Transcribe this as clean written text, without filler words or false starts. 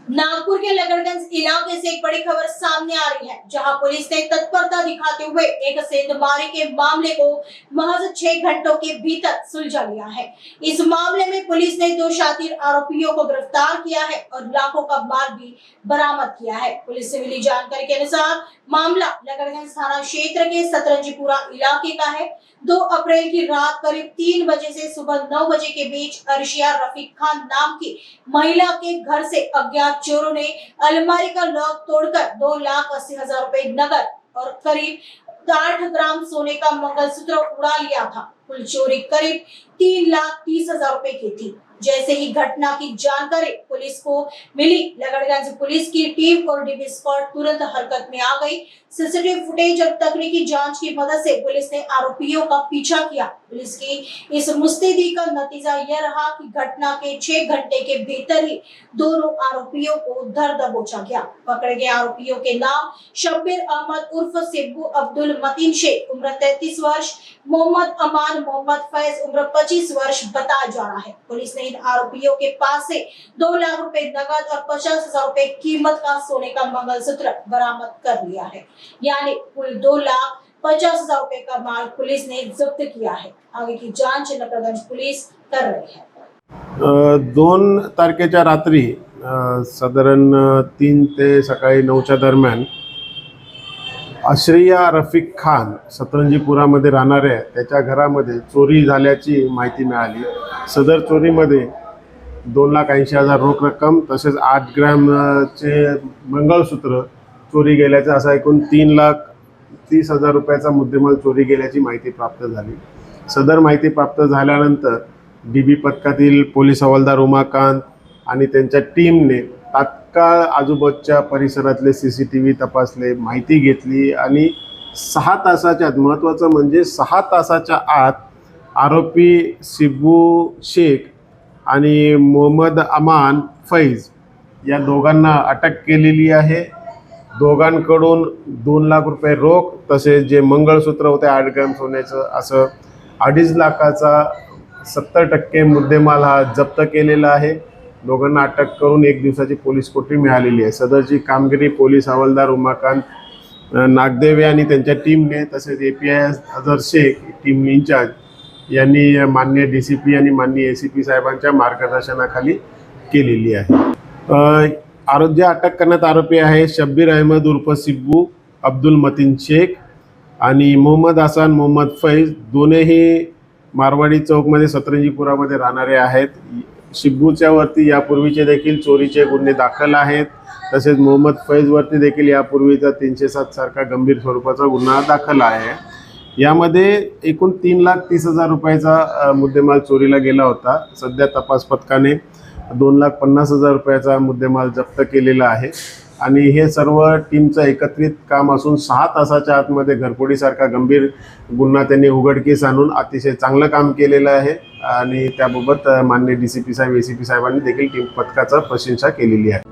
नागपुर के लगड़गंज इलाके से एक बड़ी खबर सामने आ रही है, जहां पुलिस ने तत्परता दिखाते हुए एक सेंधमारी के मामले को महज 6 घंटों के भीतर सुलझा लिया है। इस मामले में पुलिस ने 2 शातिर आरोपियों को गिरफ्तार किया है और लाखों का माल भी बरामद किया है। पुलिस से मिली जानकारी के अनुसार मामला लगड़गंज थाना क्षेत्र के सतरंजीपुरा इलाके का है। 2 अप्रैल की रात करीब 3 बजे से सुबह 9 बजे के बीच अर्शिया रफीक खान नाम की महिला के घर से अज्ञात चोरों ने अलमारी का लॉक तोड़कर 2,80,000 रुपए नगद और करीब 8 ग्राम सोने का मंगलसूत्र उड़ा लिया था। कुल चोरी करीब 3,30,000 रुपए की थी। जैसे ही घटना की जानकारी पुलिस को मिली, लगड़गंज पुलिस की टीम और डीबी स्क्वाड तुरंत हरकत में आ गई। सीसीटीवी फुटेज और तकनीकी जांच की मदद से पुलिस ने आरोपियों का पीछा किया। पुलिस की इस मुस्तैदी का नतीजा यह रहा कि घटना के 6 घंटे के भीतर ही दोनों आरोपियों को धर दबोचा गया। पकड़े गए आरोपियों के नाम शब्बीर अहमद उर्फ सिब्बू अब्दुल मतीन शेख उम्र 33 वर्ष, मोहम्मद अमान मोहम्मद फैज उम्र 25 वर्ष बताया जा रहा है। पुलिस ने इन आरोपियों के पास से 2 लाख रुपए नगद और 50,000 रुपए कीमत का सोने का मंगलसूत्र बरामद कर लिया है। यानी कुल 2,50,000 रुपए का माल पुलिस ने जब्त किया है। आगे की जांच लगड़गंज पुलिस कर रही है। 2 तारखेच्या रात्री साधारण 3 ते सकाळी 9च्या दरम्यान अर्शिया रफीक खान सतरंजीपुरामध्ये राहणाऱ्या त्याच्या घरामध्ये चोरी झाल्याची माहिती मिळाली। सदर चोरीमध्ये 2,80,000 रोख रक्कम तसेच 8 ग्रॅमचे मंगळसूत्र चोरी गेल्याचं असा एकूण 3,30,000 रुपयाचा मुद्देमाल चोरी गेल्याची माहिती प्राप्त झाली। सदर माहिती प्राप्त झाल्यानंतर डीबी पथकातील पोलीस हवालदार उमाकांत आणि त्यांच्या टीमने तात्काळ आजूबाजूच्या परिसरातले सीसीटीव्ही तपासले, माहिती घेतली आणि 6 तासाच्या आत, महत्त्वाचं म्हणजे 6 तासाच्या आत आरोपी सिब्बू शेख आणि मोहम्मद अमान फैज या दोघांना अटक केलेली आहे। दोघांकडून 2 लाख रुपये रोख तसेच जे मंगळसूत्र होते 8 ग्रॅम सोन्याचं असं 2.5 लाखाचा 70% मुद्देमाल हा जप्त केलेला आहे। दोघांना अटक करून 1 दिवसाची पोलीस कोठडी मिळालेली आहे। सदरची कामगिरी पोलीस हवालदार उमाकांत नागदेवे आणि त्यांच्या टीमने तसेच APIS Azhar Shaikh team in charge यांनी माननीय DCP आणि माननीय ACP साहेबांच्या मार्गदर्शनाखाली केलेली आहे। जे अटक करण्यात आरोपी आहे शब्बीर अहमद उर्फ सिब्बू अब्दुल मतीन शेख आणि मोहम्मद हसन मोहम्मद फैज, दोन्ही मारवाडी चौकमध्ये सतरंजीपुरामध्ये राहणारे आहेत। सिब्बूच्या वरती यापूर्वीचे देखील चोरीचे गुन्हे दाखल आहेत। तसेच मोहम्मद फैजवरती देखील यापूर्वीचा 307 सारखा गंभीर स्वरूपाचा गुन्हा दाखल आहे। यामध्ये एकूण 3,30,000 रुपयाचा मुद्देमाल चोरीला गेला होता। सध्या तपास पथकाने 2,50,000 रुपयाचा मुद्देमाल जप्त केलेला आहे आणि हे सर्व टीमचं एकत्रित काम असून 6 तासाच्या आतमध्ये घरफोडीसारखा गंभीर गुन्हा त्यांनी उघडकीस आणून अतिशय चांगलं काम केलेलं आहे आणि त्याबाबत माननीय DCP साहेब ACP साहेबांनी देखील टीम पथकाचा प्रशंसा केलेली आहे।